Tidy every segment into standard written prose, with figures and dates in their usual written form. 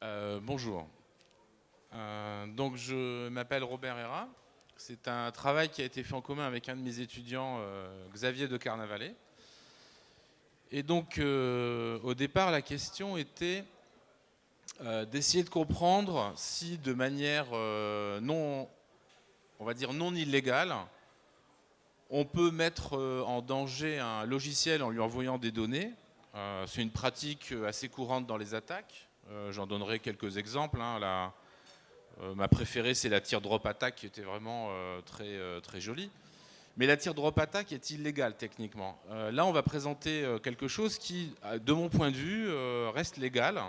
Bonjour. Donc je m'appelle Robert Herra. C'est un travail qui a été fait en commun avec un de mes étudiants, Xavier de Carnavalet. Et donc au départ, la question était d'essayer de comprendre si de manière non, on va dire non illégale, on peut mettre en danger un logiciel en lui envoyant des données. C'est une pratique assez courante dans les attaques. J'en donnerai quelques exemples. Ma préférée, c'est la teardrop attack, qui était vraiment très jolie. Mais la teardrop attack est illégale techniquement. Là, on va présenter quelque chose qui, de mon point de vue, reste légal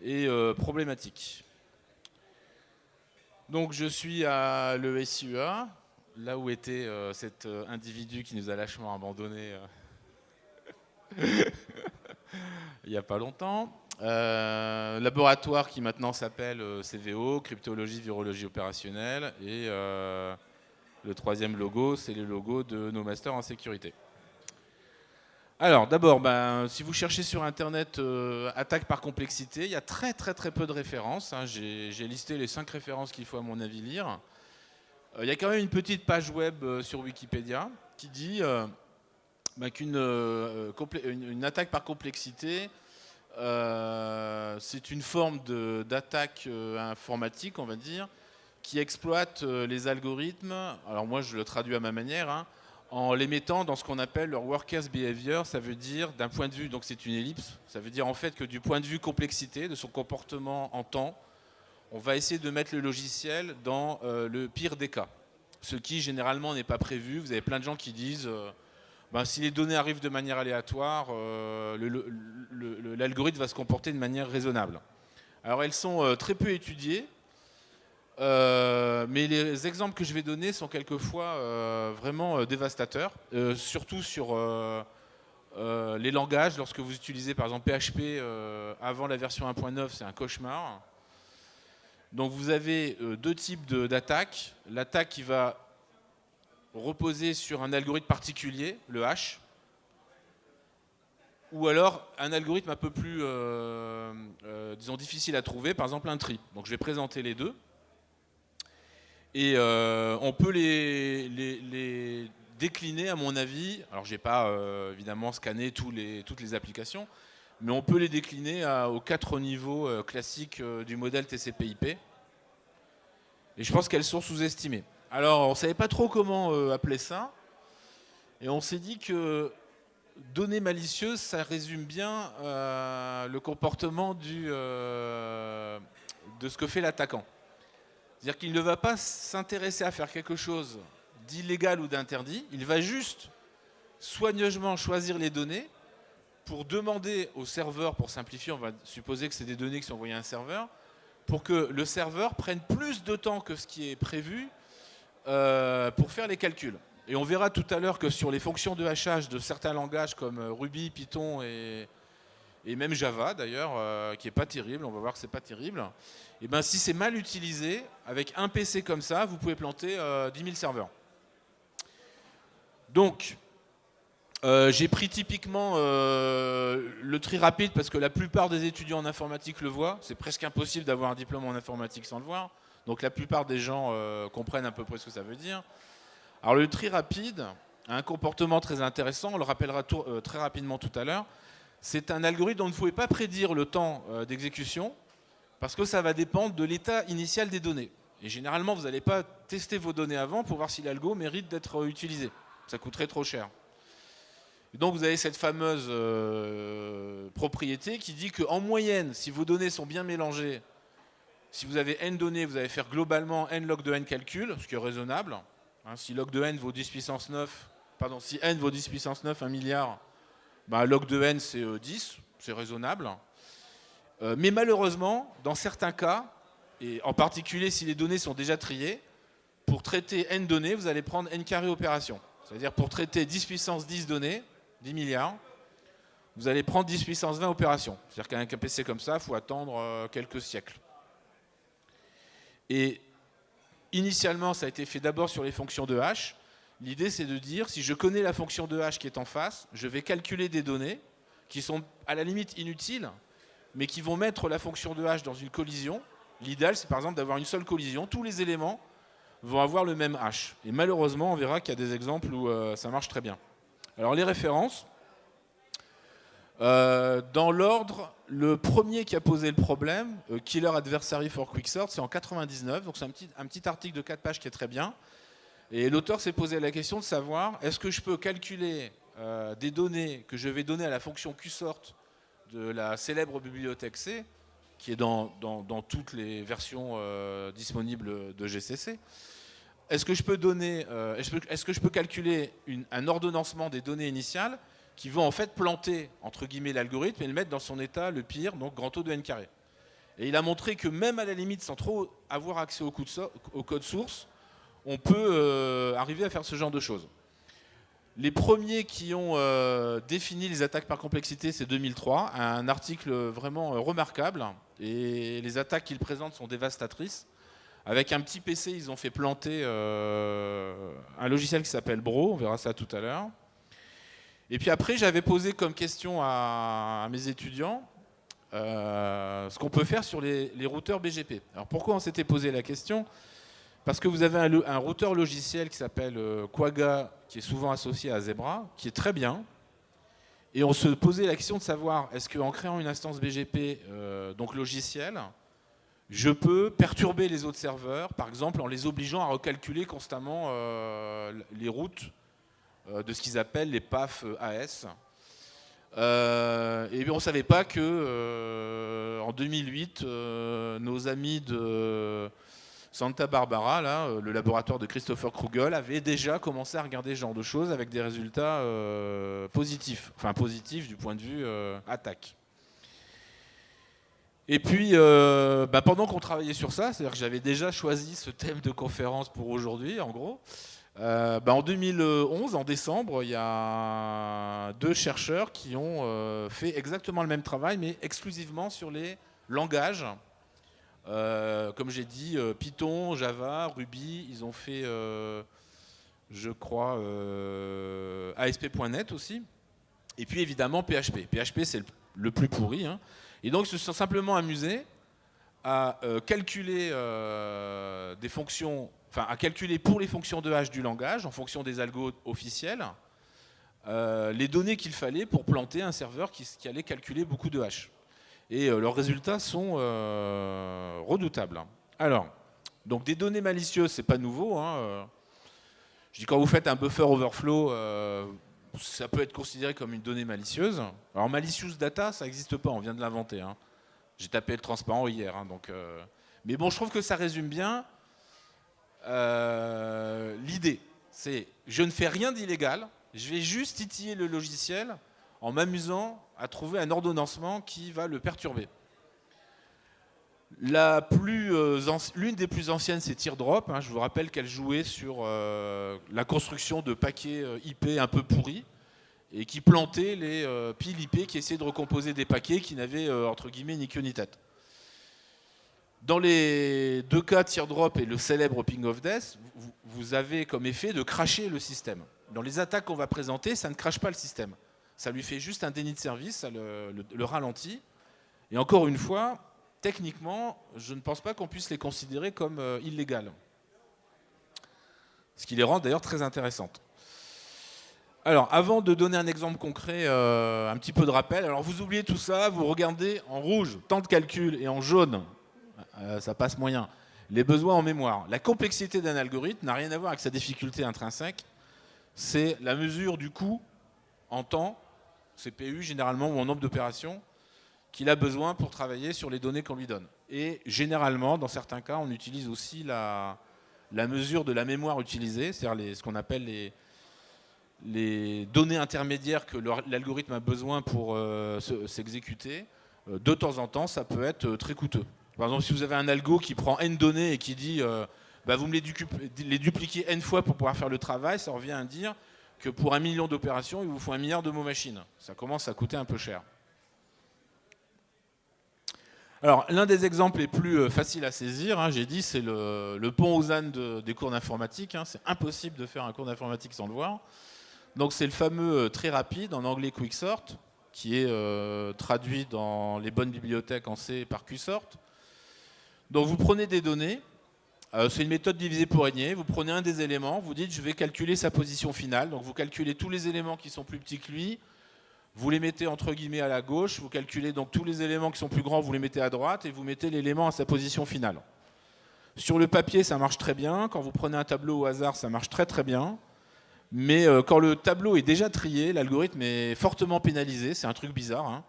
et problématique. Donc, je suis à l'ESUA, là où était cet individu qui nous a lâchement abandonnés il n'y a pas longtemps. Laboratoire qui maintenant s'appelle CVO, cryptologie, virologie opérationnelle. Et le troisième logo, c'est le logo de nos masters en sécurité. Alors d'abord, si vous cherchez sur internet attaque par complexité, il y a très peu de références. J'ai listé les 5 références qu'il faut à mon avis lire. Il y a quand même une petite page web sur Wikipédia qui dit qu'une attaque par complexité, c'est une forme d'attaque informatique, on va dire, qui exploite les algorithmes. Alors moi, je le traduis à ma manière, en les mettant dans ce qu'on appelle leur workers behavior. Ça veut dire, d'un point de vue, donc c'est une ellipse, ça veut dire en fait que du point de vue complexité, de son comportement en temps, on va essayer de mettre le logiciel dans le pire des cas. Ce qui, généralement, n'est pas prévu. Vous avez plein de gens qui disent... si les données arrivent de manière aléatoire, l'algorithme va se comporter de manière raisonnable. Alors elles sont très peu étudiées, mais les exemples que je vais donner sont quelquefois vraiment dévastateurs, surtout sur les langages. Lorsque vous utilisez par exemple PHP avant la version 1.9, c'est un cauchemar. Donc vous avez deux types d'attaques. L'attaque qui va reposer sur un algorithme particulier, le hash, ou alors un algorithme un peu plus, disons, difficile à trouver, par exemple un tree. Donc je vais présenter les deux. Et on peut les décliner, à mon avis. Alors je n'ai pas évidemment scanné toutes les applications, mais on peut les décliner aux 4 niveaux classiques du modèle TCP/IP. Et je pense qu'elles sont sous-estimées. Alors, on ne savait pas trop comment appeler ça. Et on s'est dit que données malicieuses, ça résume bien le comportement de ce que fait l'attaquant. C'est-à-dire qu'il ne va pas s'intéresser à faire quelque chose d'illégal ou d'interdit. Il va juste soigneusement choisir les données pour demander au serveur, pour simplifier, on va supposer que c'est des données qui sont envoyées à un serveur, pour que le serveur prenne plus de temps que ce qui est prévu pour faire les calculs. Et on verra tout à l'heure que sur les fonctions de hachage de certains langages comme Ruby, Python et même Java d'ailleurs, qui n'est pas terrible, on va voir que c'est pas terrible, et si c'est mal utilisé, avec un PC comme ça, vous pouvez planter 10 000 serveurs. Donc, j'ai pris typiquement le tri rapide parce que la plupart des étudiants en informatique le voient. C'est presque impossible d'avoir un diplôme en informatique sans le voir. Donc la plupart des gens comprennent à peu près ce que ça veut dire. Alors le tri rapide a un comportement très intéressant, on le rappellera très rapidement tout à l'heure. C'est un algorithme dont vous ne pouvez pas prédire le temps d'exécution parce que ça va dépendre de l'état initial des données. Et généralement, vous n'allez pas tester vos données avant pour voir si l'algo mérite d'être utilisé. Ça coûterait trop cher. Et donc vous avez cette fameuse propriété qui dit qu'en moyenne, si vos données sont bien mélangées, si vous avez n données, vous allez faire globalement n log de n calculs, ce qui est raisonnable. Si log de n vaut 10 puissance 9, pardon, si n vaut 10 puissance 9, 1 milliard, log de n c'est 10, c'est raisonnable. Mais malheureusement, dans certains cas, et en particulier si les données sont déjà triées, pour traiter n données, vous allez prendre n carré opération. C'est-à-dire pour traiter 10 puissance 10 données, 10 milliards, vous allez prendre 10 puissance 20 opérations. C'est-à-dire qu'avec un PC comme ça, il faut attendre quelques siècles. Et initialement, ça a été fait d'abord sur les fonctions de hash. L'idée, c'est de dire, si je connais la fonction de hash qui est en face, je vais calculer des données qui sont à la limite inutiles, mais qui vont mettre la fonction de h dans une collision. L'idéal, c'est par exemple d'avoir une seule collision. Tous les éléments vont avoir le même h. Et malheureusement, on verra qu'il y a des exemples où ça marche très bien. Alors les références. Dans l'ordre, le premier qui a posé le problème, Killer Adversary for Quicksort, c'est en 99. Donc c'est un petit article de 4 pages qui est très bien. Et l'auteur s'est posé la question de savoir, est-ce que je peux calculer des données que je vais donner à la fonction qsort de la célèbre bibliothèque C, qui est dans toutes les versions disponibles de GCC. Est-ce que je peux calculer un ordonnancement des données initiales qui vont en fait planter, entre guillemets, l'algorithme et le mettre dans son état le pire, donc grand O de n carré. Et il a montré que même à la limite, sans trop avoir accès au code source, on peut arriver à faire ce genre de choses. Les premiers qui ont défini les attaques par complexité, c'est 2003, un article vraiment remarquable. Et les attaques qu'ils présentent sont dévastatrices. Avec un petit PC, ils ont fait planter un logiciel qui s'appelle Bro, on verra ça tout à l'heure. Et puis après, j'avais posé comme question à mes étudiants ce qu'on peut faire sur les routeurs BGP. Alors pourquoi on s'était posé la question ? Parce que vous avez un routeur logiciel qui s'appelle Quagga, qui est souvent associé à Zebra, qui est très bien. Et on se posait la question de savoir, est-ce qu'en créant une instance BGP, donc logicielle, je peux perturber les autres serveurs, par exemple en les obligeant à recalculer constamment les routes de ce qu'ils appellent les PAF AS. Et bien on ne savait pas que en 2008, nos amis de Santa Barbara, là, le laboratoire de Christopher Krugel, avait déjà commencé à regarder ce genre de choses avec des résultats positifs. Enfin positifs du point de vue attaque. Et puis, pendant qu'on travaillait sur ça, c'est-à-dire que j'avais déjà choisi ce thème de conférence pour aujourd'hui, en gros, en 2011, en décembre, il y a 2 chercheurs qui ont fait exactement le même travail, mais exclusivement sur les langages. Comme j'ai dit, Python, Java, Ruby, ils ont fait, je crois, ASP.NET aussi. Et puis évidemment PHP. PHP, c'est le plus pourri. Hein. Et donc, ils se sont simplement amusés à calculer des fonctions, enfin à calculer pour les fonctions de hash du langage, en fonction des algos officiels, les données qu'il fallait pour planter un serveur qui allait calculer beaucoup de hash. Et leurs résultats sont redoutables. Alors, donc des données malicieuses, c'est pas nouveau. Hein. Je dis quand vous faites un buffer overflow, ça peut être considéré comme une donnée malicieuse. Alors malicious data, ça n'existe pas, on vient de l'inventer. Hein. J'ai tapé le transparent hier. Hein, donc, mais bon, je trouve que ça résume bien l'idée. C'est je ne fais rien d'illégal, je vais juste titiller le logiciel en m'amusant à trouver un ordonnancement qui va le perturber. L'une des plus anciennes, c'est Teardrop. Hein, je vous rappelle qu'elle jouait sur la construction de paquets IP un peu pourris et qui plantait les piles IP qui essayaient de recomposer des paquets qui n'avaient entre guillemets ni queue ni tête. Dans les 2 cas, Teardrop et le célèbre Ping of Death, vous avez comme effet de crasher le système. Dans les attaques qu'on va présenter, ça ne crache pas le système. Ça lui fait juste un déni de service, ça le ralentit. Et encore une fois, techniquement, je ne pense pas qu'on puisse les considérer comme illégales. Ce qui les rend d'ailleurs très intéressantes. Alors, avant de donner un exemple concret, un petit peu de rappel. Alors, vous oubliez tout ça, vous regardez en rouge, temps de calcul, et en jaune, ça passe moyen, les besoins en mémoire. La complexité d'un algorithme n'a rien à voir avec sa difficulté intrinsèque. C'est la mesure du coût en temps, CPU généralement, ou en nombre d'opérations, qu'il a besoin pour travailler sur les données qu'on lui donne. Et généralement, dans certains cas, on utilise aussi la mesure de la mémoire utilisée, c'est-à-dire ce qu'on appelle les données intermédiaires que l'algorithme a besoin pour s'exécuter. De temps en temps, ça peut être très coûteux. Par exemple, si vous avez un algo qui prend n données et qui dit vous me les dupliquez n fois pour pouvoir faire le travail, ça revient à dire que pour 1 million d'opérations, il vous faut 1 milliard de mots machines. Ça commence à coûter un peu cher. Alors, l'un des exemples les plus faciles à saisir, hein, j'ai dit, c'est le pont aux ânes des cours d'informatique. Hein. C'est impossible de faire un cours d'informatique sans le voir. Donc, c'est le fameux très rapide, en anglais Quicksort. qui est traduit dans les bonnes bibliothèques en C par Qsort. Donc vous prenez des données, c'est une méthode divisée pour régner, vous prenez un des éléments, vous dites je vais calculer sa position finale, donc vous calculez tous les éléments qui sont plus petits que lui, vous les mettez entre guillemets à la gauche, vous calculez donc tous les éléments qui sont plus grands, vous les mettez à droite et vous mettez l'élément à sa position finale. Sur le papier ça marche très bien, quand vous prenez un tableau au hasard ça marche très très bien, mais quand le tableau est déjà trié, l'algorithme est fortement pénalisé, c'est un truc bizarre, hein.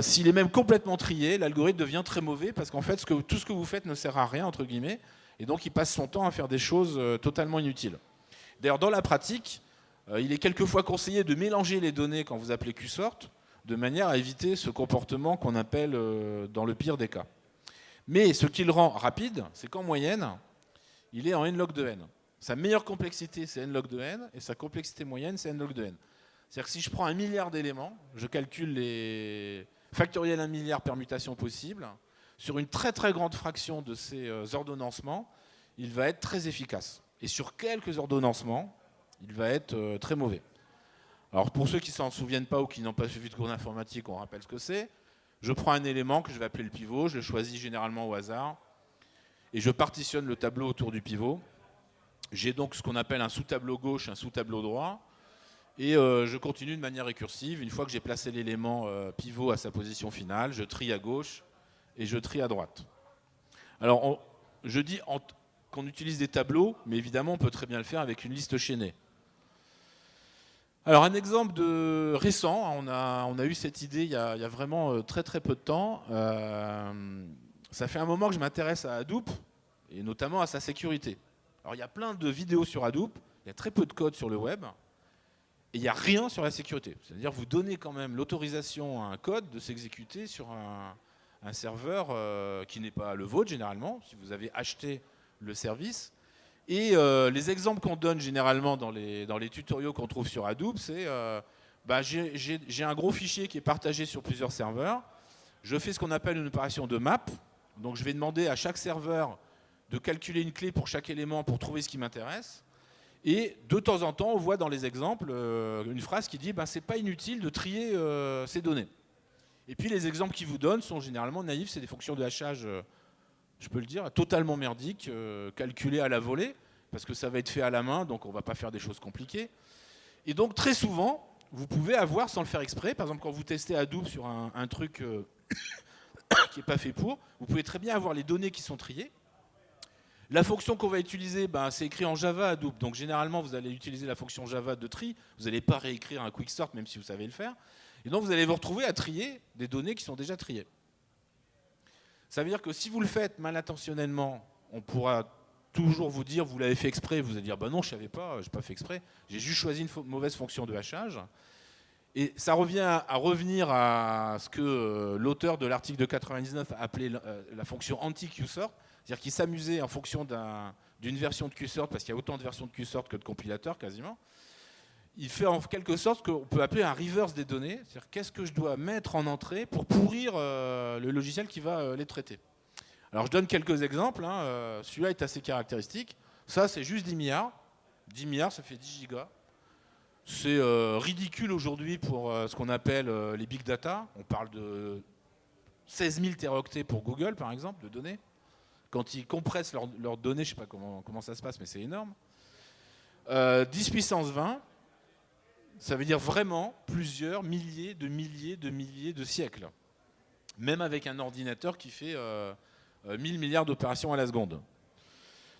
S'il est même complètement trié, l'algorithme devient très mauvais parce qu'en fait, tout ce que vous faites ne sert à rien, entre guillemets, et donc il passe son temps à faire des choses totalement inutiles. D'ailleurs, dans la pratique, il est quelquefois conseillé de mélanger les données quand vous appelez Qsort, de manière à éviter ce comportement qu'on appelle dans le pire des cas. Mais ce qui le rend rapide, c'est qu'en moyenne, il est en n log de n. Sa meilleure complexité, c'est n log de n, et sa complexité moyenne, c'est n log de n. C'est-à-dire que si je prends 1 milliard d'éléments, je calcule les factoriels 1 milliard permutations possibles, sur une très très grande fraction de ces ordonnancements, il va être très efficace. Et sur quelques ordonnancements, il va être très mauvais. Alors pour ceux qui ne s'en souviennent pas ou qui n'ont pas suivi de cours d'informatique, on rappelle ce que c'est. Je prends un élément que je vais appeler le pivot, je le choisis généralement au hasard, et je partitionne le tableau autour du pivot. J'ai donc ce qu'on appelle un sous-tableau gauche, un sous-tableau droit. Et je continue de manière récursive. Une fois que j'ai placé l'élément pivot à sa position finale, je trie à gauche et je trie à droite. Alors, je dis qu'on utilise des tableaux, mais évidemment, on peut très bien le faire avec une liste chaînée. Alors, un exemple récent, on a eu cette idée il y a vraiment très très peu de temps. Ça fait un moment que je m'intéresse à Hadoop, et notamment à sa sécurité. Alors, il y a plein de vidéos sur Hadoop, il y a très peu de code sur le web. Et il n'y a rien sur la sécurité. C'est-à-dire vous donnez quand même l'autorisation à un code de s'exécuter sur un serveur qui n'est pas le vôtre généralement, si vous avez acheté le service. Et les exemples qu'on donne généralement dans les tutoriaux qu'on trouve sur Hadoop, c'est j'ai un gros fichier qui est partagé sur plusieurs serveurs. Je fais ce qu'on appelle une opération de map. Donc je vais demander à chaque serveur de calculer une clé pour chaque élément pour trouver ce qui m'intéresse. Et de temps en temps, on voit dans les exemples une phrase qui dit c'est pas inutile de trier ces données. Et puis les exemples qu'ils vous donnent sont généralement naïfs, c'est des fonctions de hachage, je peux le dire, totalement merdiques, calculées à la volée, parce que ça va être fait à la main, donc on ne va pas faire des choses compliquées. Et donc très souvent, vous pouvez avoir, sans le faire exprès, par exemple quand vous testez Hadoop sur un truc qui n'est pas fait pour, vous pouvez très bien avoir les données qui sont triées. La fonction qu'on va utiliser, c'est écrit en Java Hadoop. Donc généralement, vous allez utiliser la fonction Java de tri. Vous n'allez pas réécrire un quicksort, même si vous savez le faire. Et donc vous allez vous retrouver à trier des données qui sont déjà triées. Ça veut dire que si vous le faites mal intentionnellement, on pourra toujours vous dire, vous l'avez fait exprès. Vous allez dire, non, je ne savais pas, je n'ai pas fait exprès. J'ai juste choisi une mauvaise fonction de hachage. Et ça revient à revenir à ce que l'auteur de l'article de 99 a appelé la fonction anti-Qsort. C'est-à-dire qu'il s'amusait en fonction d'une version de Qsort, parce qu'il y a autant de versions de Qsort que de compilateurs quasiment. Il fait en quelque sorte ce qu'on peut appeler un reverse des données. C'est-à-dire qu'est-ce que je dois mettre en entrée pour pourrir le logiciel qui va les traiter. Alors je donne quelques exemples. Celui-là est assez caractéristique. Ça, c'est juste 10 milliards. 10 milliards, ça fait 10 gigas. C'est ridicule aujourd'hui pour ce qu'on appelle les big data. On parle de 16 000 téraoctets pour Google, par exemple, de données. Quand ils compressent leurs données, je ne sais pas comment ça se passe, mais c'est énorme. 10 puissance 20, ça veut dire vraiment plusieurs milliers de siècles. Même avec un ordinateur qui fait 1000 milliards d'opérations à la seconde.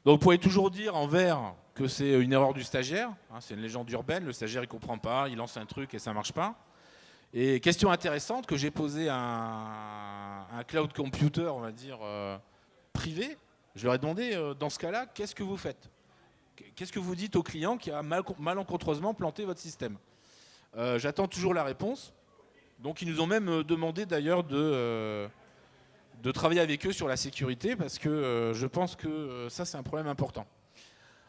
Donc vous pouvez toujours dire en vert que c'est une erreur du stagiaire. C'est une légende urbaine, le stagiaire il ne comprend pas, il lance un truc et ça ne marche pas. Et question intéressante que j'ai posée à un cloud computer, on va dire, privé, je leur ai demandé, dans ce cas-là, qu'est-ce que vous faites? Qu'est-ce que vous dites au client qui a malencontreusement planté votre système? J'attends toujours la réponse. Donc ils nous ont même demandé d'ailleurs de travailler avec eux sur la sécurité, parce que je pense que ça c'est un problème important.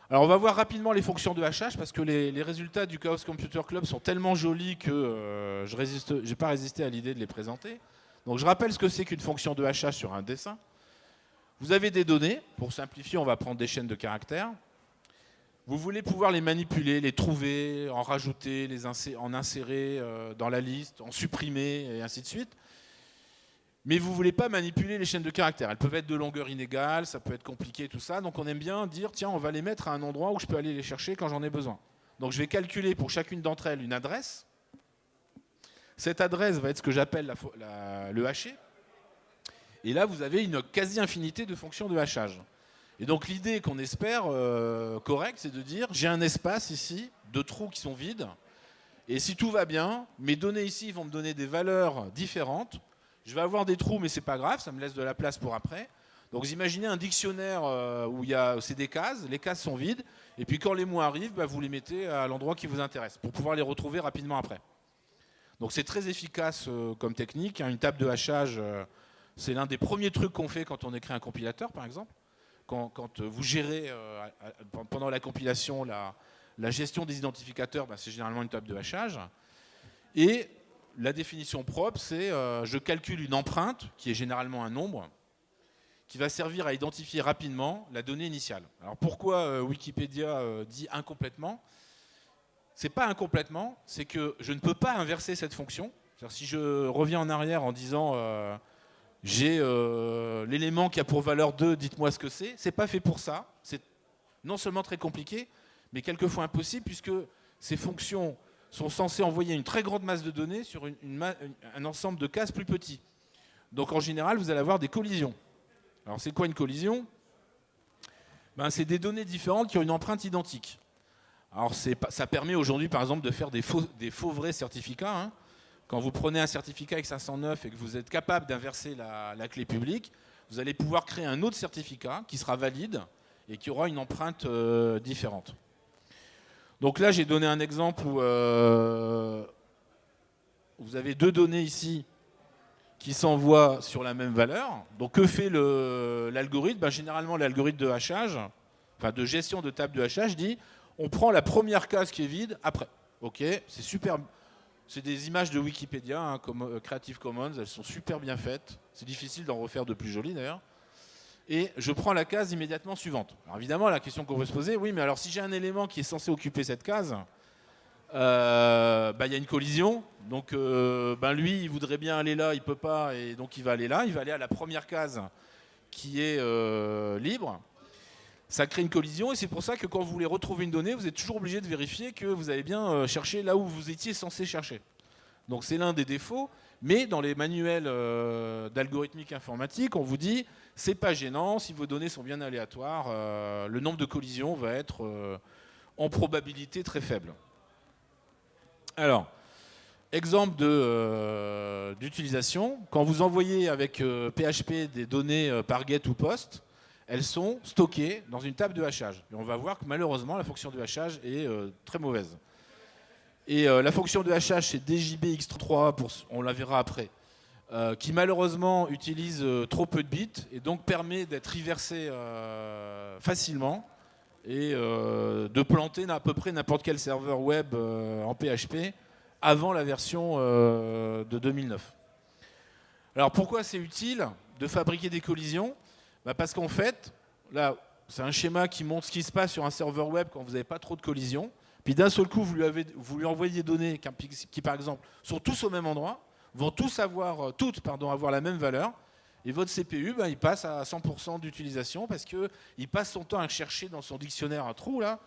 Alors on va voir rapidement les fonctions de hachage, parce que les résultats du Chaos Computer Club sont tellement jolis que je n'ai pas résisté à l'idée de les présenter. Donc je rappelle ce que c'est qu'une fonction de hachage sur un dessin. Vous avez des données, pour simplifier on va prendre des chaînes de caractères. Vous voulez pouvoir les manipuler, les trouver, en rajouter, en insérer dans la liste, en supprimer, et ainsi de suite. Mais vous ne voulez pas manipuler les chaînes de caractères. Elles peuvent être de longueur inégale, ça peut être compliqué, tout ça. Donc on aime bien dire, tiens, on va les mettre à un endroit où je peux aller les chercher quand j'en ai besoin. Donc je vais calculer pour chacune d'entre elles une adresse. Cette adresse va être ce que j'appelle le haché. Et là, vous avez une quasi-infinité de fonctions de hachage. Et donc l'idée qu'on espère correcte, c'est de dire, j'ai un espace ici de trous qui sont vides. Et si tout va bien, mes données ici vont me donner des valeurs différentes. Je vais avoir des trous, mais c'est pas grave, ça me laisse de la place pour après. Donc vous imaginez un dictionnaire où c'est des cases, les cases sont vides, et puis quand les mots arrivent, vous les mettez à l'endroit qui vous intéresse, pour pouvoir les retrouver rapidement après. Donc c'est très efficace comme technique. Une table de hachage, c'est l'un des premiers trucs qu'on fait quand on écrit un compilateur, par exemple. Quand vous gérez pendant la compilation la gestion des identificateurs, c'est généralement une table de hachage. Et la définition propre, c'est je calcule une empreinte, qui est généralement un nombre, qui va servir à identifier rapidement la donnée initiale. Alors pourquoi Wikipédia dit incomplètement ? C'est pas incomplètement, c'est que je ne peux pas inverser cette fonction. C'est-à-dire, si je reviens en arrière en disant j'ai l'élément qui a pour valeur 2, dites-moi ce que c'est pas fait pour ça. C'est non seulement très compliqué, mais quelquefois impossible, puisque ces fonctions sont censées envoyer une très grande masse de données sur un ensemble de cases plus petits. Donc en général, vous allez avoir des collisions. Alors c'est quoi une collision ? C'est des données différentes qui ont une empreinte identique. Alors ça permet aujourd'hui par exemple de faire des faux vrais certificats. Hein. Quand vous prenez un certificat X509 et que vous êtes capable d'inverser la clé publique, vous allez pouvoir créer un autre certificat qui sera valide et qui aura une empreinte différente. Donc là, j'ai donné un exemple où vous avez deux données ici qui s'envoient sur la même valeur. Donc que fait l'algorithme ? Généralement, l'algorithme de hachage, enfin de gestion de table de hachage, dit on prend la première case qui est vide après. Ok, c'est super. C'est des images de Wikipédia, hein, comme Creative Commons, elles sont super bien faites. C'est difficile d'en refaire de plus jolies d'ailleurs. Et je prends la case immédiatement suivante. Alors évidemment, la question qu'on peut se poser, oui, mais alors si j'ai un élément qui est censé occuper cette case, y a une collision. Donc lui, il voudrait bien aller là, il peut pas, et donc il va aller là. Il va aller à la première case qui est libre. Ça crée une collision, et c'est pour ça que quand vous voulez retrouver une donnée, vous êtes toujours obligé de vérifier que vous avez bien cherché là où vous étiez censé chercher. Donc c'est l'un des défauts, mais dans les manuels d'algorithmique informatique, on vous dit c'est pas gênant, si vos données sont bien aléatoires, le nombre de collisions va être en probabilité très faible. Alors, exemple d'utilisation, quand vous envoyez avec PHP des données par GET ou POST, elles sont stockées dans une table de hachage. Et on va voir que malheureusement, la fonction de hachage est très mauvaise. Et la fonction de hachage, c'est DJBX3, on la verra après, qui malheureusement utilise trop peu de bits et donc permet d'être reversée facilement et de planter à peu près n'importe quel serveur web en PHP avant la version de 2009. Alors pourquoi c'est utile de fabriquer des collisions ? Parce qu'en fait, là, c'est un schéma qui montre ce qui se passe sur un serveur web quand vous n'avez pas trop de collisions. Puis d'un seul coup, vous lui envoyez des données qui, par exemple, sont tous au même endroit, vont toutes avoir la même valeur. Et votre CPU, il passe à 100% d'utilisation parce qu'il passe son temps à chercher dans son dictionnaire un trou, là,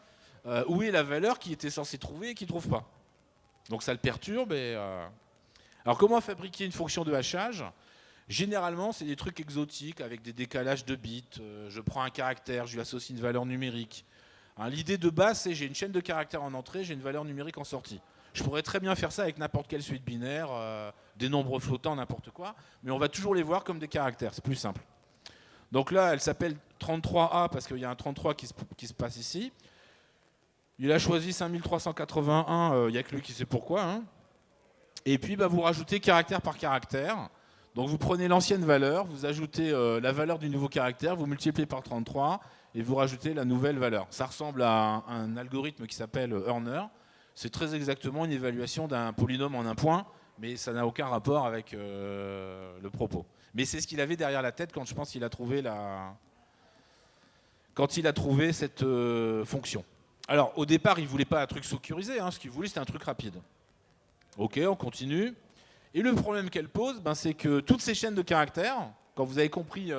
où est la valeur qu'il était censé trouver et qu'il ne trouve pas. Donc ça le perturbe. Alors comment fabriquer une fonction de hachage ? Généralement, c'est des trucs exotiques avec des décalages de bits. Je prends un caractère, je lui associe une valeur numérique. L'idée de base, c'est j'ai une chaîne de caractères en entrée, j'ai une valeur numérique en sortie. Je pourrais très bien faire ça avec n'importe quelle suite binaire, des nombres flottants, n'importe quoi, mais on va toujours les voir comme des caractères, c'est plus simple. Donc là, elle s'appelle 33A parce qu'il y a un 33 qui se passe ici. Il a choisi 5381, il n'y a que lui qui sait pourquoi. Hein. Et puis, vous rajoutez caractère par caractère. Donc vous prenez l'ancienne valeur, vous ajoutez la valeur du nouveau caractère, vous multipliez par 33 et vous rajoutez la nouvelle valeur. Ça ressemble à un algorithme qui s'appelle Earner. C'est très exactement une évaluation d'un polynôme en un point, mais ça n'a aucun rapport avec le propos. Mais c'est ce qu'il avait derrière la tête quand je pense qu'il a trouvé cette fonction. Alors, au départ, ils ne voulaient pas un truc sécurisé, hein, ce qu'ils voulaient, c'était un truc rapide. Ok, on continue. Et le problème qu'elle pose, ben, c'est que toutes ces chaînes de caractères, quand vous avez compris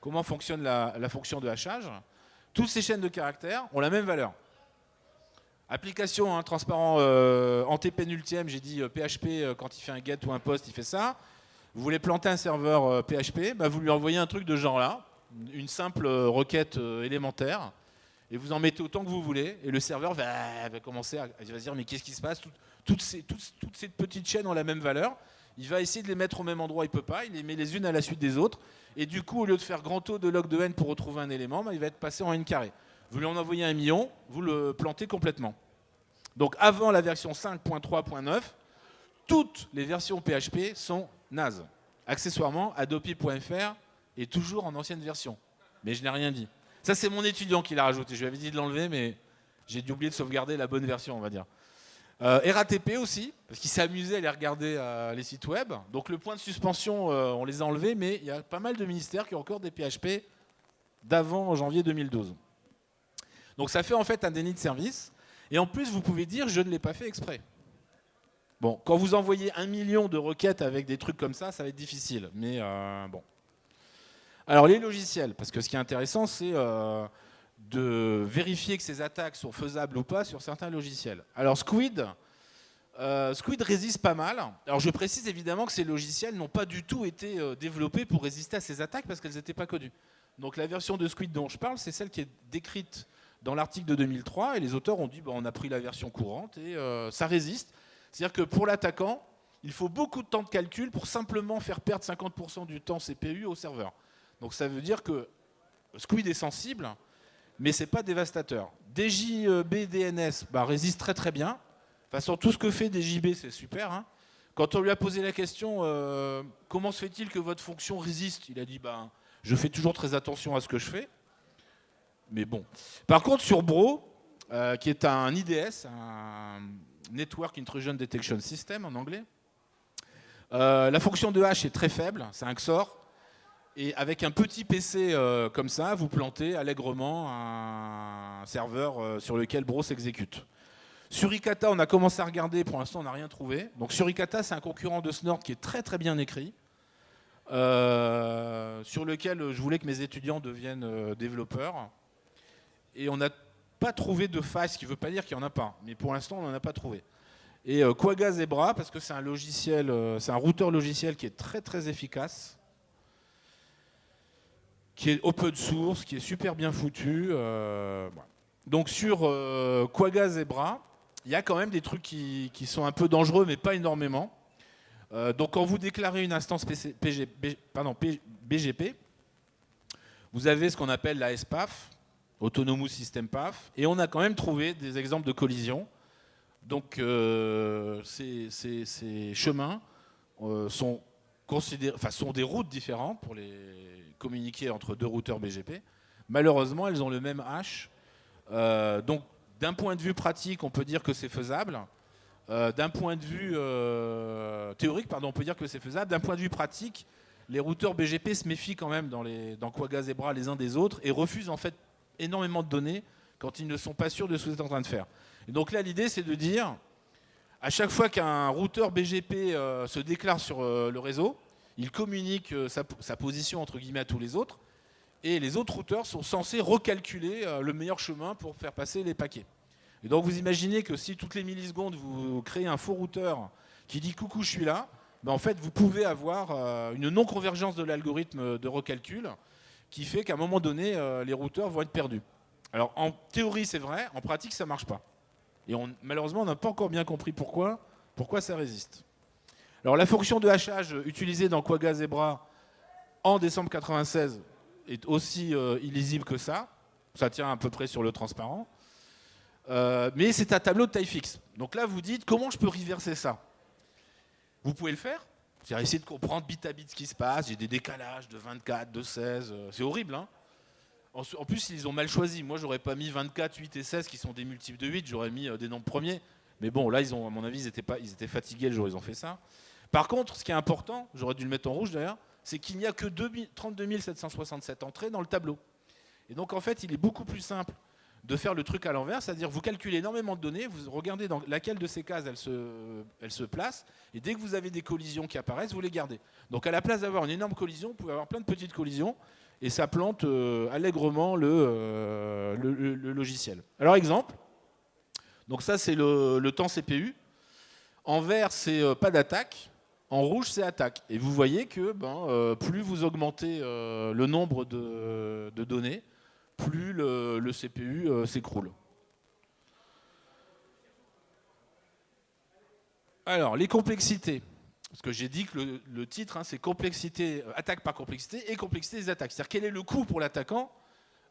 comment fonctionne la fonction de hachage, toutes ces chaînes de caractères ont la même valeur. Application hein, transparent antépénultième, j'ai dit PHP, quand il fait un get ou un post, il fait ça. Vous voulez planter un serveur PHP, bah, vous lui envoyez un truc de genre là, une simple requête élémentaire, et vous en mettez autant que vous voulez, et le serveur va commencer à dire mais qu'est-ce qui se passe, toutes ces petites chaînes ont la même valeur, il va essayer de les mettre au même endroit, il ne peut pas, il les met les unes à la suite des autres, et du coup au lieu de faire grand O de log de n pour retrouver un élément, bah, il va être passé en n carré. Vous lui en envoyez 1 million, vous le plantez complètement. Donc avant la version 5.3.9, toutes les versions PHP sont nazes. Accessoirement, Adopi.fr est toujours en ancienne version. Mais je n'ai rien dit. Ça, c'est mon étudiant qui l'a rajouté. Je lui avais dit de l'enlever, mais j'ai dû oublier de sauvegarder la bonne version, on va dire. RATP aussi, parce qu'il s'est amusé à aller regarder les sites web. Donc le point de suspension, on les a enlevés, mais il y a pas mal de ministères qui ont encore des PHP d'avant janvier 2012. Donc ça fait en fait un déni de service. Et en plus, vous pouvez dire, je ne l'ai pas fait exprès. Bon, quand vous envoyez 1 million de requêtes avec des trucs comme ça va être difficile. Mais bon. Alors les logiciels, parce que ce qui est intéressant, c'est de vérifier que ces attaques sont faisables ou pas sur certains logiciels. Alors Squid résiste pas mal. Alors je précise évidemment que ces logiciels n'ont pas du tout été développés pour résister à ces attaques parce qu'elles n'étaient pas connues. Donc la version de Squid dont je parle, c'est celle qui est décrite dans l'article de 2003 et les auteurs ont dit on a pris la version courante et ça résiste. C'est-à-dire que pour l'attaquant, il faut beaucoup de temps de calcul pour simplement faire perdre 50% du temps CPU au serveur. Donc ça veut dire que Squid est sensible, mais ce n'est pas dévastateur. DJB DNS résiste très très bien. De toute façon, tout ce que fait DJB, c'est super. Hein. Quand on lui a posé la question comment se fait-il que votre fonction résiste, il a dit je fais toujours très attention à ce que je fais. Mais bon. Par contre, sur Bro, qui est un IDS, un Network Intrusion Detection System en anglais, la fonction de hash est très faible, c'est un XOR. Et avec un petit PC comme ça, vous plantez allègrement un serveur sur lequel Bro s'exécute. Suricata, on a commencé à regarder, pour l'instant on n'a rien trouvé. Donc Suricata, c'est un concurrent de Snort qui est très très bien écrit, sur lequel je voulais que mes étudiants deviennent développeurs. Et on n'a pas trouvé de faille, ce qui ne veut pas dire qu'il n'y en a pas. Mais pour l'instant, on n'en a pas trouvé. Et Quagga Zebra, parce que c'est un logiciel, c'est un routeur logiciel qui est très très efficace, qui est open source, qui est super bien foutu. Voilà. Donc sur Quagga Zebra, il y a quand même des trucs qui sont un peu dangereux, mais pas énormément. Donc quand vous déclarez une instance BGP, vous avez ce qu'on appelle la SPAF, Autonomous System Path, et on a quand même trouvé des exemples de collisions. Donc ces chemins sont des routes différentes pour les communiquer entre deux routeurs BGP. Malheureusement, elles ont le même hash. Donc d'un point de vue pratique, on peut dire que c'est faisable. D'un point de vue théorique, on peut dire que c'est faisable. D'un point de vue pratique, les routeurs BGP se méfient quand même dans Quagga Zebra les uns des autres et refusent en fait énormément de données quand ils ne sont pas sûrs de ce que vous êtes en train de faire. Et donc là, l'idée, c'est de dire, à chaque fois qu'un routeur BGP se déclare sur le réseau, il communique sa position entre guillemets à tous les autres, et les autres routeurs sont censés recalculer le meilleur chemin pour faire passer les paquets. Et donc vous imaginez que si toutes les millisecondes, vous créez un faux routeur qui dit « coucou, je suis là », en fait, vous pouvez avoir une non-convergence de l'algorithme de recalcul qui fait qu'à un moment donné, les routeurs vont être perdus. Alors en théorie c'est vrai, en pratique ça ne marche pas. Et malheureusement on n'a pas encore bien compris pourquoi ça résiste. Alors la fonction de hachage utilisée dans Quagga Zebra en décembre 1996 est aussi illisible que ça. Ça tient à peu près sur le transparent. Mais c'est un tableau de taille fixe. Donc là vous dites comment je peux reverser ça. Vous pouvez le faire. C'est-à-dire essayer de comprendre bit à bit ce qui se passe. J'ai des décalages de 24, de 16. C'est horrible. Hein. En plus, ils ont mal choisi. Moi, j'aurais pas mis 24, 8 et 16 qui sont des multiples de 8. J'aurais mis des nombres premiers. Mais bon, là, à mon avis, ils étaient fatigués le jour où ils ont fait ça. Par contre, ce qui est important, j'aurais dû le mettre en rouge d'ailleurs, c'est qu'il n'y a que 32 767 entrées dans le tableau. Et donc, en fait, il est beaucoup plus simple de faire le truc à l'envers, c'est-à-dire vous calculez énormément de données, vous regardez dans laquelle de ces cases elle se place, et dès que vous avez des collisions qui apparaissent, vous les gardez. Donc à la place d'avoir une énorme collision, vous pouvez avoir plein de petites collisions, et ça plante allègrement le logiciel. Alors exemple, donc ça c'est le temps CPU. En vert, c'est pas d'attaque. En rouge, c'est attaque. Et vous voyez que plus vous augmentez le nombre de données, plus le CPU s'écroule. Alors, les complexités. Parce que j'ai dit que le titre, c'est complexité, attaque par complexité et complexité des attaques. C'est-à-dire quel est le coût pour l'attaquant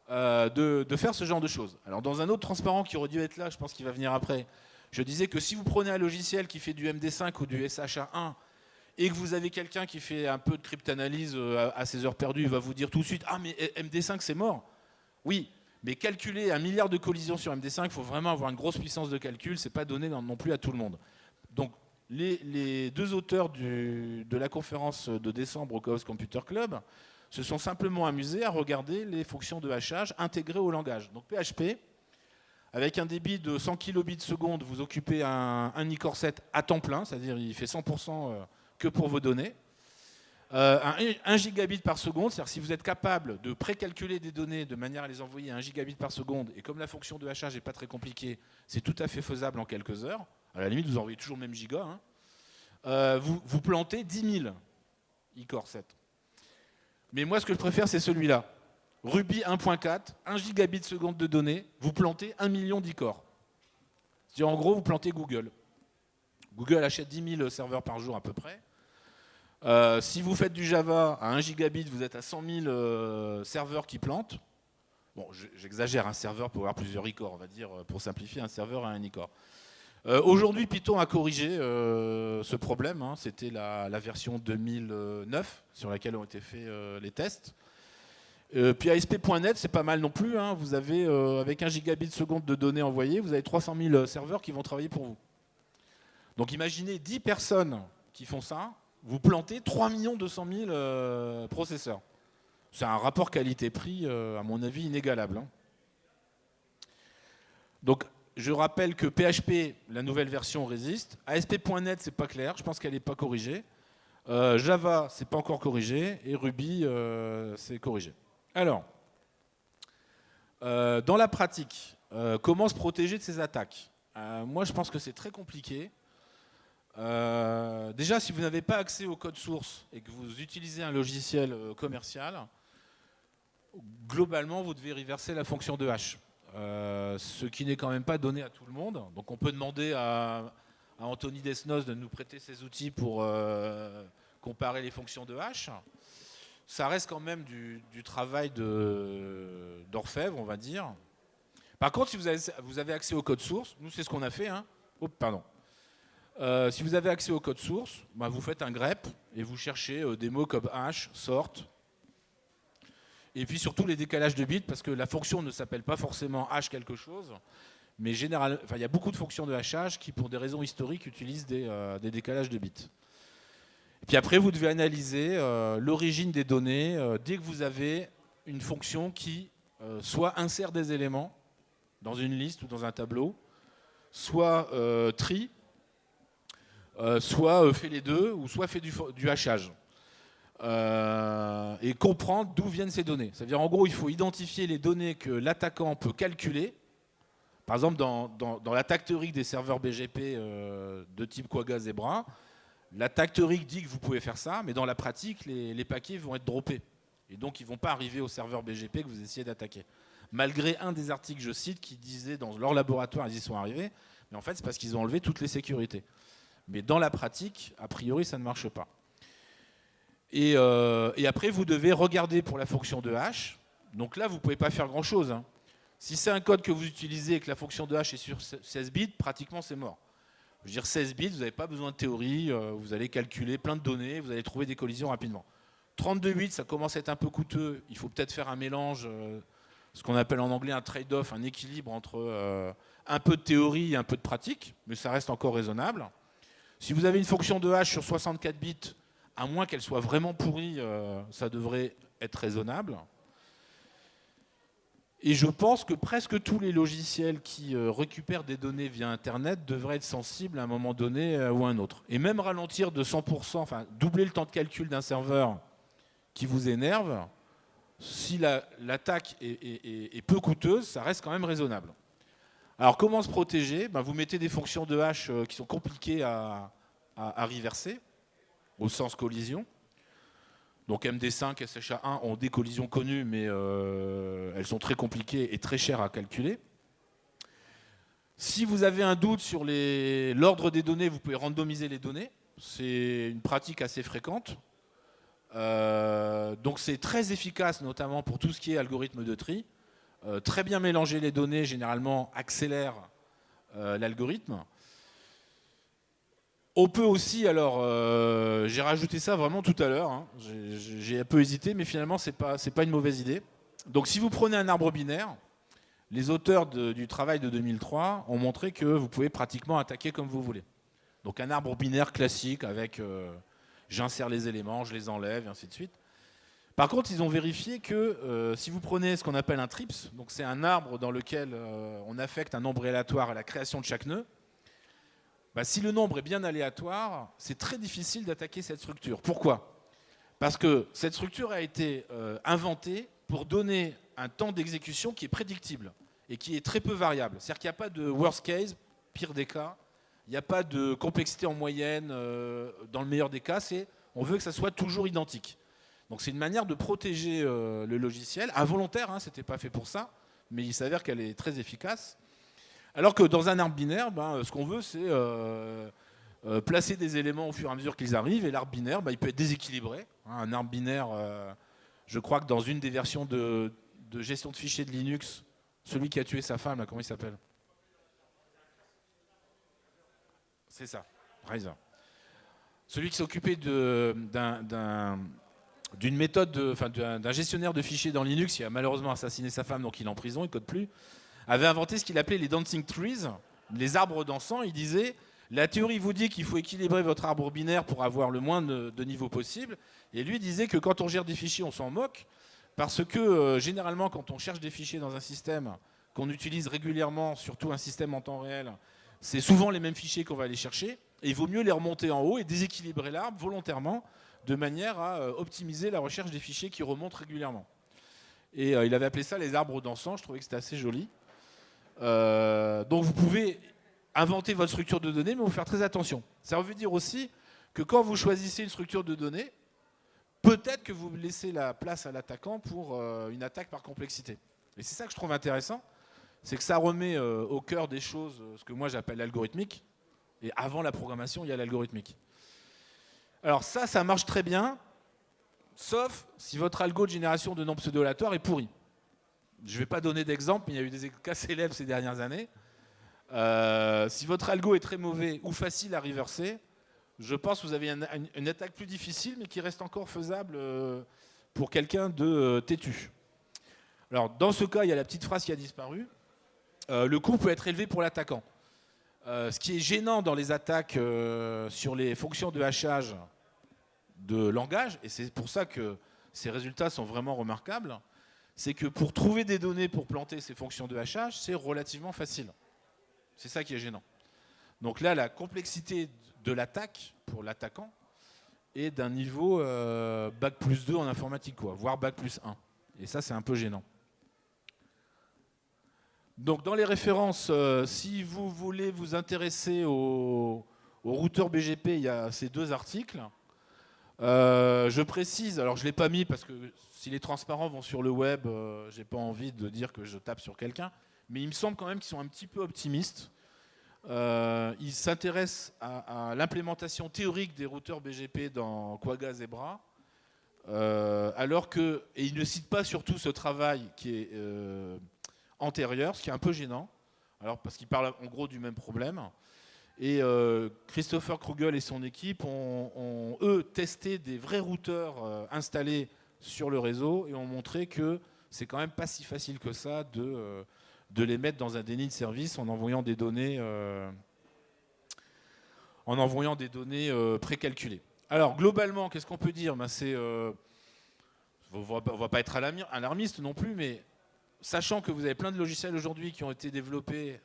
de faire ce genre de choses. Alors, dans un autre transparent qui aurait dû être là, je pense qu'il va venir après, je disais que si vous prenez un logiciel qui fait du MD5 ou du SHA1 et que vous avez quelqu'un qui fait un peu de cryptanalyse à ses heures perdues, il va vous dire tout de suite « Ah, mais MD5, c'est mort !» Oui, mais calculer 1 milliard de collisions sur MD5, il faut vraiment avoir une grosse puissance de calcul, c'est pas donné non plus à tout le monde. Donc, les deux auteurs de la conférence de décembre au Chaos Computer Club se sont simplement amusés à regarder les fonctions de hachage intégrées au langage. Donc PHP, avec un débit de 100 kilobits seconde, vous occupez un iCore 7 à temps plein, c'est-à-dire il fait 100% que pour vos données. 1 gigabit par seconde, c'est-à-dire si vous êtes capable de précalculer des données de manière à les envoyer à 1 gigabit par seconde, et comme la fonction de hachage n'est pas très compliquée, c'est tout à fait faisable en quelques heures. À la limite, vous envoyez toujours le même giga. Vous plantez 10 000 iCore 7. Mais moi, ce que je préfère, c'est celui-là. Ruby 1.4, 1 gigabit seconde de données, vous plantez 1 million d'iCore. C'est-à-dire, en gros, vous plantez Google. Google achète 10 000 serveurs par jour à peu près. Si vous faites du Java à 1 gigabit, vous êtes à 100 000 serveurs qui plantent. Bon, j'exagère, un serveur peut avoir plusieurs iCore, on va dire, pour simplifier, un serveur à un iCore. Aujourd'hui, Python a corrigé ce problème. C'était la version 2009 sur laquelle ont été faits les tests. Puis ASP.NET, c'est pas mal non plus. Vous avez, avec 1 gigabit seconde de données envoyées, vous avez 300 000 serveurs qui vont travailler pour vous. Donc imaginez 10 personnes qui font ça, vous plantez 3 200 000 processeurs. C'est un rapport qualité-prix, à mon avis, inégalable. Donc, je rappelle que PHP, la nouvelle version, résiste. ASP.NET, c'est pas clair, je pense qu'elle n'est pas corrigée. Java, c'est pas encore corrigé. Et Ruby, c'est corrigé. Alors, dans la pratique, comment se protéger de ces attaques ? Moi, je pense que c'est très compliqué. Déjà, si vous n'avez pas accès au code source et que vous utilisez un logiciel commercial, globalement, vous devez reverser la fonction de hash. Ce qui n'est quand même pas donné à tout le monde. Donc on peut demander à Anthony Desnos de nous prêter ses outils pour comparer les fonctions de hash. Ça reste quand même du travail d'orfèvre, on va dire. Par contre, si vous avez accès au code source, nous c'est ce qu'on a fait. Si vous avez accès au code source, vous faites un grep et vous cherchez des mots comme hash, sort. Et puis surtout les décalages de bits, parce que la fonction ne s'appelle pas forcément hash quelque chose, mais généralement, il y a beaucoup de fonctions de hachage qui, pour des raisons historiques, utilisent des décalages de bits. Et puis après, vous devez analyser l'origine des données dès que vous avez une fonction qui soit insère des éléments dans une liste ou dans un tableau, soit trie, soit fait les deux, ou soit fait du hachage. Et comprendre d'où viennent ces données. C'est-à-dire, en gros, il faut identifier les données que l'attaquant peut calculer. Par exemple, dans l'attaque théorique des serveurs BGP de type Quagga Zebra, l'attaque théorique dit que vous pouvez faire ça, mais dans la pratique, les paquets vont être droppés. Et donc, ils ne vont pas arriver au serveur BGP que vous essayez d'attaquer. Malgré un des articles que je cite qui disait dans leur laboratoire, ils y sont arrivés, mais en fait, c'est parce qu'ils ont enlevé toutes les sécurités. Mais dans la pratique, a priori, ça ne marche pas. Et après, vous devez regarder pour la fonction de hash. Donc là, vous ne pouvez pas faire grand-chose. Si c'est un code que vous utilisez et que la fonction de hash est sur 16 bits, pratiquement c'est mort. Je veux dire, 16 bits, vous n'avez pas besoin de théorie, vous allez calculer plein de données, vous allez trouver des collisions rapidement. 32 bits, ça commence à être un peu coûteux, il faut peut-être faire un mélange, ce qu'on appelle en anglais un trade-off, un équilibre entre un peu de théorie et un peu de pratique, mais ça reste encore raisonnable. Si vous avez une fonction de hash sur 64 bits, à moins qu'elle soit vraiment pourrie, ça devrait être raisonnable. Et je pense que presque tous les logiciels qui récupèrent des données via Internet devraient être sensibles à un moment donné ou à un autre. Et même ralentir de 100%, enfin doubler le temps de calcul d'un serveur qui vous énerve, si l'attaque est peu coûteuse, ça reste quand même raisonnable. Alors comment se protéger? Vous mettez des fonctions de hash qui sont compliquées à reverser, au sens collision. Donc MD5 et SHA-1 ont des collisions connues, mais elles sont très compliquées et très chères à calculer. Si vous avez un doute sur l'ordre des données, vous pouvez randomiser les données. C'est une pratique assez fréquente. Donc c'est très efficace, notamment pour tout ce qui est algorithme de tri. Très bien mélanger les données, généralement, accélère l'algorithme. On peut aussi, alors, j'ai rajouté ça vraiment tout à l'heure, hein. J'ai un peu hésité, mais finalement, c'est pas une mauvaise idée. Donc si vous prenez un arbre binaire, les auteurs du travail de 2003 ont montré que vous pouvez pratiquement attaquer comme vous voulez. Donc un arbre binaire classique avec j'insère les éléments, je les enlève, et ainsi de suite. Par contre, ils ont vérifié que si vous prenez ce qu'on appelle un TRIPS, donc c'est un arbre dans lequel on affecte un nombre aléatoire à la création de chaque nœud, si le nombre est bien aléatoire, c'est très difficile d'attaquer cette structure. Pourquoi? Parce que cette structure a été inventée pour donner un temps d'exécution qui est prédictible et qui est très peu variable. C'est-à-dire qu'il n'y a pas de worst case, pire des cas, il n'y a pas de complexité en moyenne, dans le meilleur des cas, on veut que ça soit toujours identique. Donc c'est une manière de protéger le logiciel, involontaire, hein, ce n'était pas fait pour ça, mais il s'avère qu'elle est très efficace. Alors que dans un arbre binaire, ce qu'on veut, c'est placer des éléments au fur et à mesure qu'ils arrivent, et l'arbre binaire, il peut être déséquilibré. Un arbre binaire, je crois que dans une des versions de gestion de fichiers de Linux, celui qui a tué sa femme, là, comment il s'appelle? C'est ça, Riser. Celui qui s'est occupé d'une méthode, d'un gestionnaire de fichiers dans Linux, qui a malheureusement assassiné sa femme, donc il est en prison, il ne code plus, avait inventé ce qu'il appelait les dancing trees, les arbres dansants. Il disait, la théorie vous dit qu'il faut équilibrer votre arbre binaire pour avoir le moins de niveaux possible. Et lui disait que quand on gère des fichiers, on s'en moque, parce que généralement, quand on cherche des fichiers dans un système qu'on utilise régulièrement, surtout un système en temps réel, c'est souvent les mêmes fichiers qu'on va aller chercher. Et il vaut mieux les remonter en haut et déséquilibrer l'arbre volontairement, de manière à optimiser la recherche des fichiers qui remontent régulièrement. Et il avait appelé ça les arbres dansants. Je trouvais que c'était assez joli. Donc vous pouvez inventer votre structure de données, mais vous faire très attention. Ça veut dire aussi que quand vous choisissez une structure de données, peut-être que vous laissez la place à l'attaquant pour une attaque par complexité. Et c'est ça que je trouve intéressant, c'est que ça remet au cœur des choses ce que moi j'appelle l'algorithmique. Et avant la programmation, il y a l'algorithmique. Alors ça marche très bien, sauf si votre algo de génération de nombres pseudo-aléatoires est pourri. Je ne vais pas donner d'exemple, mais il y a eu des cas célèbres ces dernières années. Si votre algo est très mauvais ou facile à reverser, je pense que vous avez une attaque plus difficile, mais qui reste encore faisable pour quelqu'un de têtu. Alors, dans ce cas, il y a la petite phrase qui a disparu. Le coût peut être élevé pour l'attaquant. Ce qui est gênant dans les attaques sur les fonctions de hachage de langage, et c'est pour ça que ces résultats sont vraiment remarquables, c'est que pour trouver des données pour planter ces fonctions de hachage, c'est relativement facile. C'est ça qui est gênant. Donc là, la complexité de l'attaque pour l'attaquant est d'un niveau bac plus 2 en informatique, voire bac plus 1. Et ça, c'est un peu gênant. Donc dans les références, si vous voulez vous intéresser au routeur BGP, il y a ces deux articles. Je précise, alors je ne l'ai pas mis parce que si les transparents vont sur le web, je n'ai pas envie de dire que je tape sur quelqu'un, mais il me semble quand même qu'ils sont un petit peu optimistes. Ils s'intéressent à l'implémentation théorique des routeurs BGP dans Quagga Zebra, alors que, et ils ne citent pas surtout ce travail qui est antérieur, ce qui est un peu gênant, alors parce qu'ils parlent en gros du même problème. Et Christopher Krugel et son équipe ont, eux, testé des vrais routeurs installés sur le réseau et ont montré que c'est quand même pas si facile que ça de les mettre dans un déni de service en envoyant des données, précalculées. Alors, globalement, qu'est-ce qu'on peut dire? On ne va pas être alarmiste non plus, mais sachant que vous avez plein de logiciels aujourd'hui qui ont été développés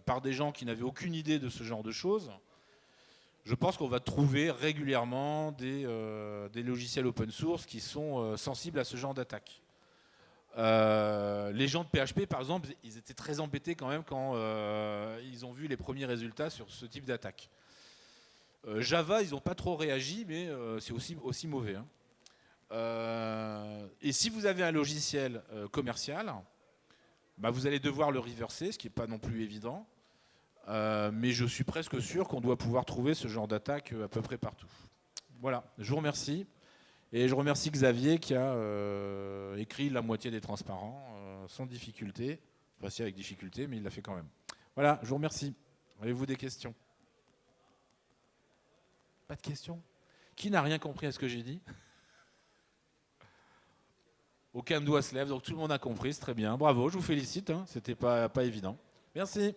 par des gens qui n'avaient aucune idée de ce genre de choses, je pense qu'on va trouver régulièrement des logiciels open source qui sont sensibles à ce genre d'attaque. Les gens de PHP, par exemple, ils étaient très embêtés quand même quand ils ont vu les premiers résultats sur ce type d'attaque. Java, ils n'ont pas trop réagi, mais c'est aussi mauvais. Hein. Et si vous avez un logiciel commercial, bah vous allez devoir le reverser, ce qui n'est pas non plus évident. Mais je suis presque sûr qu'on doit pouvoir trouver ce genre d'attaque à peu près partout. Voilà, je vous remercie. Et je remercie Xavier qui a écrit la moitié des transparents sans difficulté. Enfin, si avec difficulté, mais il l'a fait quand même. Voilà, je vous remercie. Avez-vous des questions? Pas de questions? Qui n'a rien compris à ce que j'ai dit? Aucun doigt se lève, donc tout le monde a compris, c'est très bien. Bravo, je vous félicite, hein, c'était pas évident. Merci.